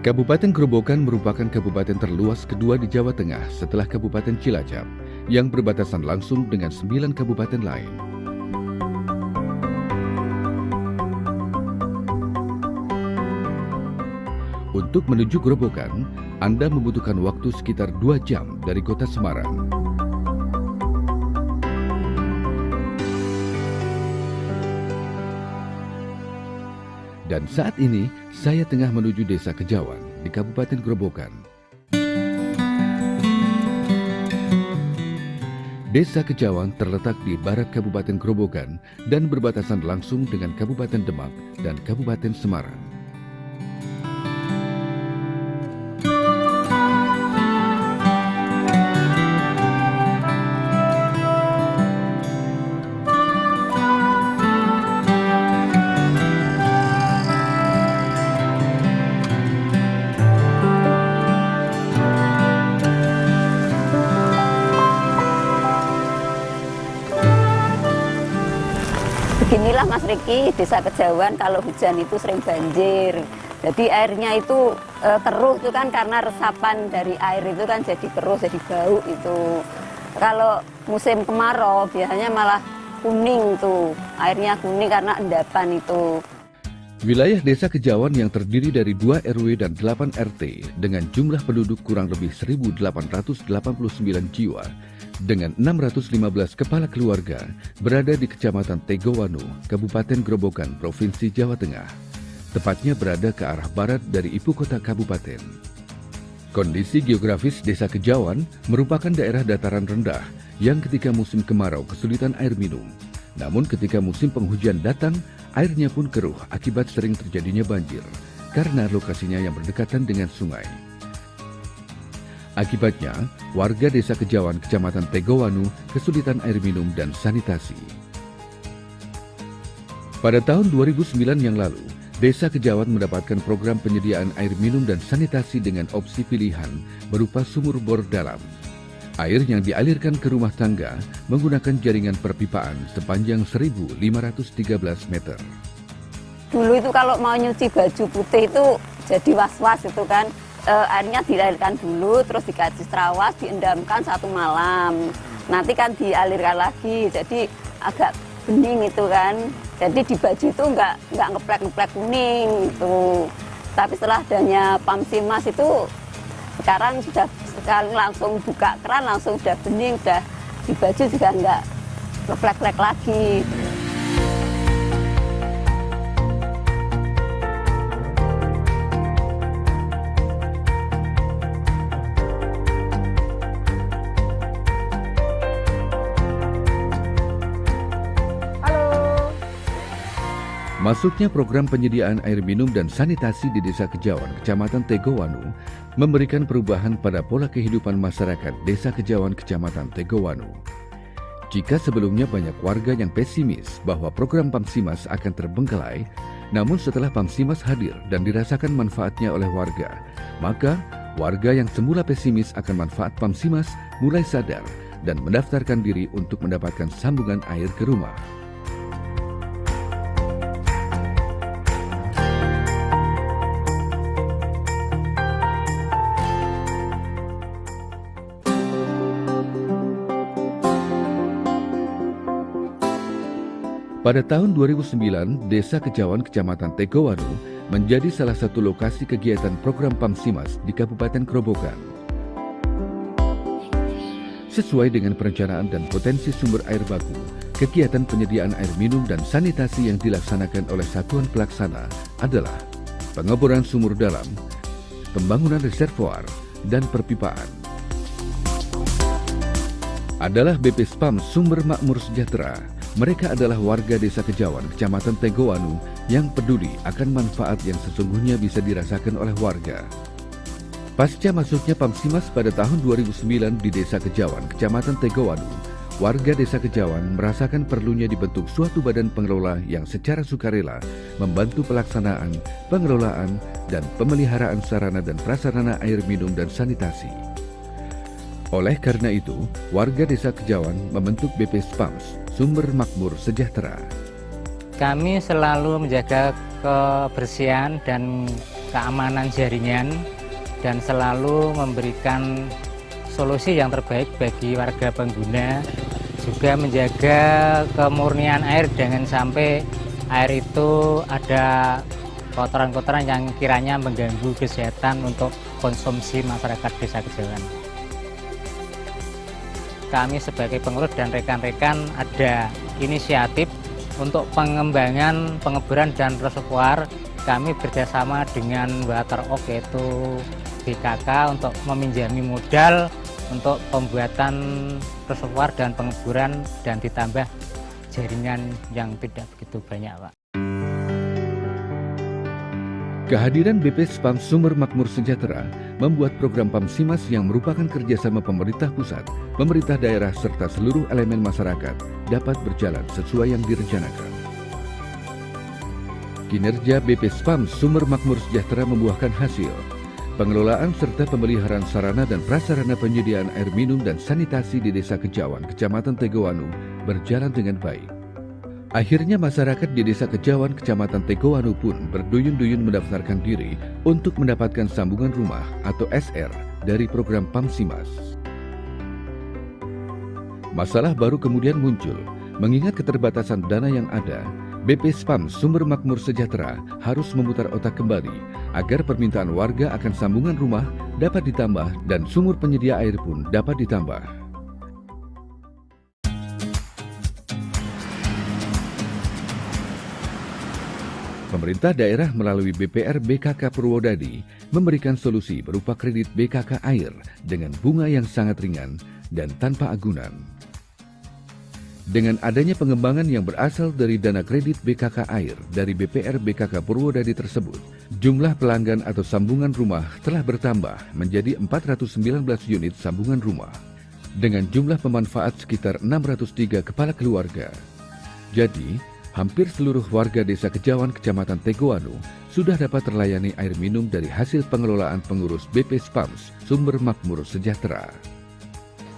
Kabupaten Grobogan merupakan kabupaten terluas kedua di Jawa Tengah setelah Kabupaten Cilacap yang berbatasan langsung dengan 9 kabupaten lain. Untuk menuju Grobogan, Anda membutuhkan waktu sekitar 2 jam dari kota Semarang. Dan saat ini, saya tengah menuju Desa Kejawan di Kabupaten Grobogan. Desa Kejawan terletak di barat Kabupaten Grobogan dan berbatasan langsung dengan Kabupaten Demak dan Kabupaten Semarang. Beginilah Mas Riki, Desa Kejawan kalau hujan itu sering banjir. Jadi airnya itu keruh itu kan karena resapan dari air itu kan jadi keruh, jadi bau itu. Kalau musim kemarau biasanya malah kuning tuh, airnya kuning karena endapan itu. Wilayah Desa Kejawan yang terdiri dari 2 RW dan 8 RT dengan jumlah penduduk kurang lebih 1.889 jiwa dengan 615 kepala keluarga berada di Kecamatan Tegowanu, Kabupaten Grobogan, Provinsi Jawa Tengah. Tepatnya berada ke arah barat dari ibu kota kabupaten. Kondisi geografis Desa Kejawan merupakan daerah dataran rendah yang ketika musim kemarau kesulitan air minum. Namun ketika musim penghujan datang, airnya pun keruh akibat sering terjadinya banjir karena lokasinya yang berdekatan dengan sungai. Akibatnya, warga Desa Kejawan, Kecamatan Tegowanu kesulitan air minum dan sanitasi. Pada tahun 2009 yang lalu, Desa Kejawan mendapatkan program penyediaan air minum dan sanitasi dengan opsi pilihan berupa sumur bor dalam. Air yang dialirkan ke rumah tangga menggunakan jaringan perpipaan sepanjang 1.513 meter. Dulu itu kalau mau nyuci baju putih itu jadi was-was itu kan. Airnya dialirkan dulu, terus dikasih terawas, diendamkan 1 malam. Nanti kan dialirkan lagi, jadi agak bening itu kan. Jadi di baju itu nggak ngeplek-ngeplek kuning gitu. Tapi setelah adanya Pamsimas itu sekarang sudah sekali langsung buka keran langsung sudah bening, sudah di baju juga nggak ngeplek-ngeplek lagi. Masuknya program penyediaan air minum dan sanitasi di Desa Kejawan, Kecamatan Tegowanu, memberikan perubahan pada pola kehidupan masyarakat Desa Kejawan, Kecamatan Tegowanu. Jika sebelumnya banyak warga yang pesimis bahwa program Pamsimas akan terbengkelai, namun setelah Pamsimas hadir dan dirasakan manfaatnya oleh warga, maka warga yang semula pesimis akan manfaat Pamsimas mulai sadar dan mendaftarkan diri untuk mendapatkan sambungan air ke rumah. Pada tahun 2009, Desa Kejawan, Kecamatan Tegowanu menjadi salah satu lokasi kegiatan program Pamsimas di Kabupaten Grobogan. Sesuai dengan perencanaan dan potensi sumber air baku, kegiatan penyediaan air minum dan sanitasi yang dilaksanakan oleh satuan pelaksana adalah pengeboran sumur dalam, pembangunan reservoir, dan perpipaan. Adalah BP Spam Sumber Makmur Sejahtera. Mereka adalah warga Desa Kejawan, Kecamatan Tegowanu yang peduli akan manfaat yang sesungguhnya bisa dirasakan oleh warga. Pasca masuknya Pamsimas pada tahun 2009 di Desa Kejawan, Kecamatan Tegowanu, warga Desa Kejawan merasakan perlunya dibentuk suatu badan pengelola yang secara sukarela membantu pelaksanaan, pengelolaan, dan pemeliharaan sarana dan prasarana air minum dan sanitasi. Oleh karena itu, warga Desa Kejawan membentuk BP Spams, Sumber Makmur Sejahtera. Kami selalu menjaga kebersihan dan keamanan jaringan dan selalu memberikan solusi yang terbaik bagi warga pengguna, juga menjaga kemurnian air jangan sampai air itu ada kotoran-kotoran yang kiranya mengganggu kesehatan untuk konsumsi masyarakat Desa Kejauhan. Kami sebagai pengurus dan rekan-rekan ada inisiatif untuk pengembangan pengeboran dan reservoir. Kami bekerjasama dengan WaterOk yaitu BKK untuk meminjami modal untuk pembuatan reservoir dan pengeboran dan ditambah jaringan yang tidak begitu banyak, Pak. Kehadiran BP Spam Sumber Makmur Sejahtera membuat program PAMSIMAS yang merupakan kerjasama pemerintah pusat, pemerintah daerah, serta seluruh elemen masyarakat dapat berjalan sesuai yang direncanakan. Kinerja BP Spam Sumber Makmur Sejahtera membuahkan hasil. Pengelolaan serta pemeliharaan sarana dan prasarana penyediaan air minum dan sanitasi di Desa Kejauhan, Kecamatan Tegowanu berjalan dengan baik. Akhirnya masyarakat di Desa Kejauhan, Kecamatan Tegowanu pun berduyun-duyun mendaftarkan diri untuk mendapatkan sambungan rumah atau SR dari program PAMSIMAS. Masalah baru kemudian muncul, mengingat keterbatasan dana yang ada. BP Spam Sumber Makmur Sejahtera harus memutar otak kembali agar permintaan warga akan sambungan rumah dapat ditambah dan sumur penyedia air pun dapat ditambah. Pemerintah daerah melalui BPR BKK Purwodadi memberikan solusi berupa kredit BKK air dengan bunga yang sangat ringan dan tanpa agunan. Dengan adanya pengembangan yang berasal dari dana kredit BKK air dari BPR BKK Purwodadi tersebut, jumlah pelanggan atau sambungan rumah telah bertambah menjadi 419 unit sambungan rumah dengan jumlah pemanfaat sekitar 603 kepala keluarga. Jadi, hampir seluruh warga Desa Kejauhan, Kecamatan Tegowanu sudah dapat terlayani air minum dari hasil pengelolaan pengurus BP Spams Sumber Makmur Sejahtera.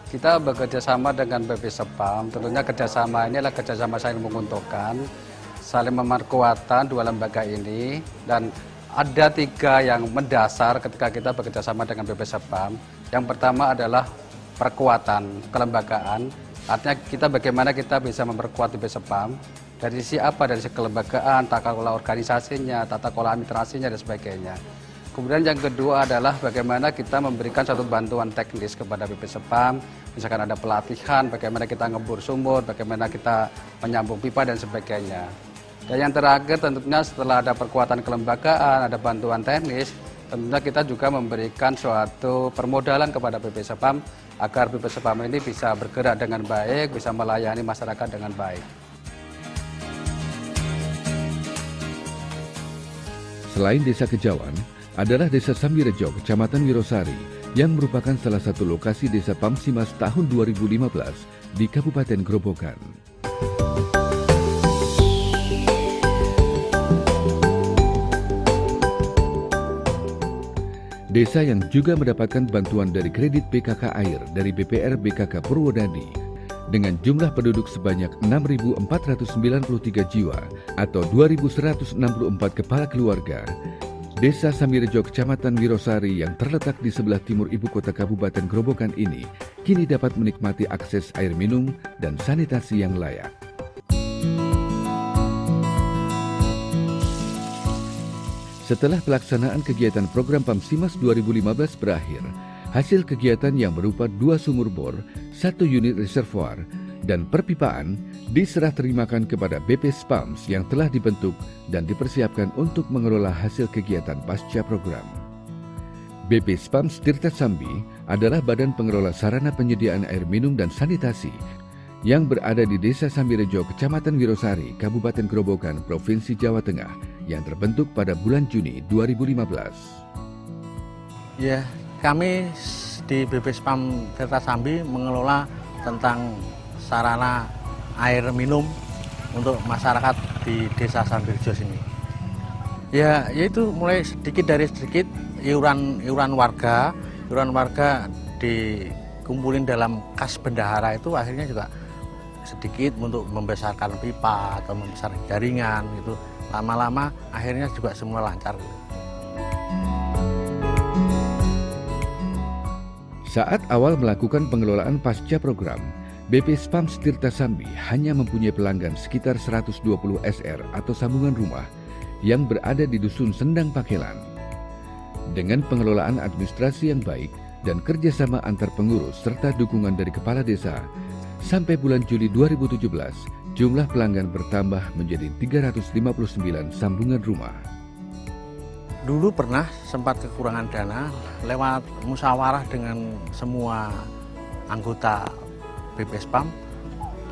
Kita bekerja sama dengan BP Spam, tentunya kerjasama ini adalah kerjasama saling menguntungkan, saling memperkuatkan dua lembaga ini, dan ada 3 yang mendasar ketika kita bekerja sama dengan BP Spam. Yang pertama adalah perkuatan kelembagaan, artinya kita bagaimana kita bisa memperkuat BP Spam, dari sisi apa, dari sisi kelembagaan, tata kelola organisasinya, tata kelola administrasinya, dan sebagainya. Kemudian yang kedua adalah bagaimana kita memberikan satu bantuan teknis kepada BP Spam, misalkan ada pelatihan, bagaimana kita ngebor sumur, bagaimana kita menyambung pipa dan sebagainya. Dan yang terakhir tentunya setelah ada perkuatan kelembagaan, ada bantuan teknis, tentunya kita juga memberikan suatu permodalan kepada BP Spam agar BP Spam ini bisa bergerak dengan baik, bisa melayani masyarakat dengan baik. Selain Desa Kejauhan, adalah Desa Sambirejo, Kecamatan Wirosari, yang merupakan salah satu lokasi Desa PAMSIMAS tahun 2015 di Kabupaten Grobogan. Desa yang juga mendapatkan bantuan dari kredit BKK air dari BPR BKK Purwodadi dengan jumlah penduduk sebanyak 6.493 jiwa atau 2.164 kepala keluarga. Desa Sambirejo, Kecamatan Wirosari yang terletak di sebelah timur ibu kota Kabupaten Grobogan ini kini dapat menikmati akses air minum dan sanitasi yang layak. Setelah pelaksanaan kegiatan program PAMSIMAS 2015 berakhir, hasil kegiatan yang berupa 2 sumur bor, 1 unit reservoir, dan perpipaan diserah terimakan kepada BP Spams yang telah dibentuk dan dipersiapkan untuk mengelola hasil kegiatan pasca program. BP Spams Tirta Sambi adalah badan pengelola sarana penyediaan air minum dan sanitasi yang berada di Desa Sambirejo, Kecamatan Wirosari, Kabupaten Grobogan, Provinsi Jawa Tengah yang terbentuk pada bulan Juni 2015. Ya, kami di BP Spam Tirta Sambi mengelola tentang sarana air minum untuk masyarakat di Desa Sambirejo sini. Ya, yaitu mulai sedikit dari sedikit iuran warga dikumpulin dalam kas bendahara itu akhirnya juga sedikit untuk membesarkan pipa atau membesarkan jaringan itu. Lama-lama akhirnya juga semua lancar. Saat awal melakukan pengelolaan pasca program, BP Spams Tirta Sambi hanya mempunyai pelanggan sekitar 120 SR atau sambungan rumah yang berada di Dusun Sendang Pakelan. Dengan pengelolaan administrasi yang baik dan kerjasama antar pengurus serta dukungan dari kepala desa, sampai bulan Juli 2017, jumlah pelanggan bertambah menjadi 359 sambungan rumah. Dulu pernah sempat kekurangan dana, lewat musyawarah dengan semua anggota BP Spam,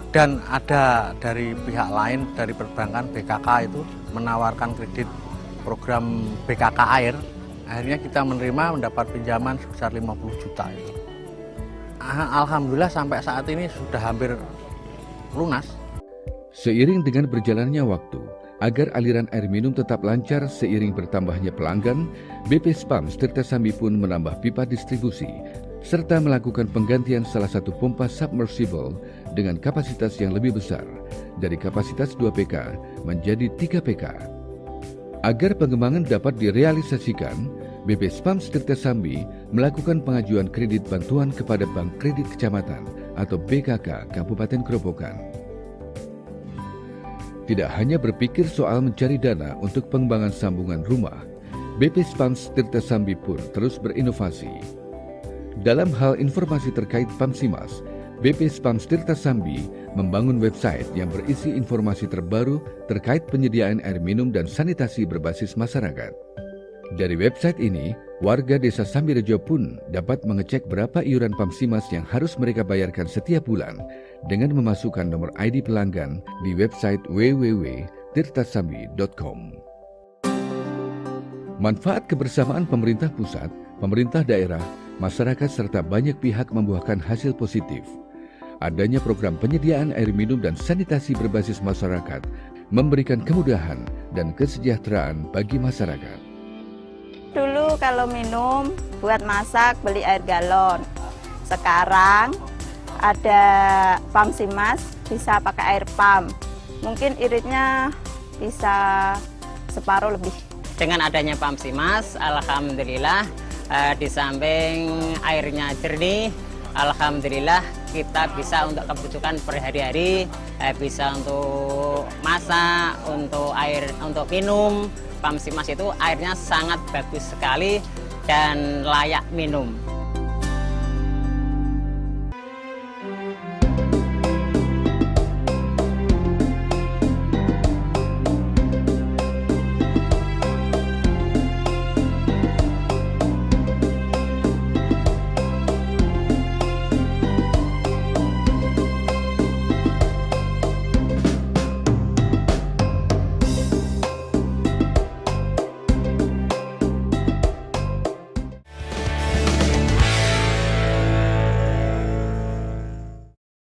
dan ada dari pihak lain, dari perbankan BKK itu menawarkan kredit program BKK Air. Akhirnya kita menerima, mendapat pinjaman sebesar 50 juta itu. Alhamdulillah sampai saat ini sudah hampir lunas. Seiring dengan berjalannya waktu, agar aliran air minum tetap lancar seiring bertambahnya pelanggan, BP Spams Tirta Sambi pun menambah pipa distribusi serta melakukan penggantian salah satu pompa submersible dengan kapasitas yang lebih besar dari kapasitas 2 PK menjadi 3 PK. Agar pengembangan dapat direalisasikan, BP Spams Tirta Sambi melakukan pengajuan kredit bantuan kepada Bank Kredit Kecamatan atau BKK Kabupaten Grobogan. Tidak hanya berpikir soal mencari dana untuk pengembangan sambungan rumah, BP Spams Tirta Sambi pun terus berinovasi. Dalam hal informasi terkait Pamsimas, BP Spams Tirta Sambi membangun website yang berisi informasi terbaru terkait penyediaan air minum dan sanitasi berbasis masyarakat. Dari website ini, warga desa Sambirejo pun dapat mengecek berapa iuran Pamsimas yang harus mereka bayarkan setiap bulan dengan memasukkan nomor ID pelanggan di website www.tirtasambi.com. Manfaat kebersamaan pemerintah pusat, pemerintah daerah, masyarakat serta banyak pihak membuahkan hasil positif. Adanya program penyediaan air minum dan sanitasi berbasis masyarakat memberikan kemudahan dan kesejahteraan bagi masyarakat. Dulu kalau minum, buat masak beli air galon. Sekarang ada Pamsimas, bisa pakai air pam. Mungkin iritnya bisa separuh lebih. Dengan adanya Pamsimas, alhamdulillah di samping airnya jernih, alhamdulillah kita bisa untuk kebutuhan berhari-hari, bisa untuk masak, untuk air untuk minum. Pamsimas itu airnya sangat bagus sekali dan layak minum.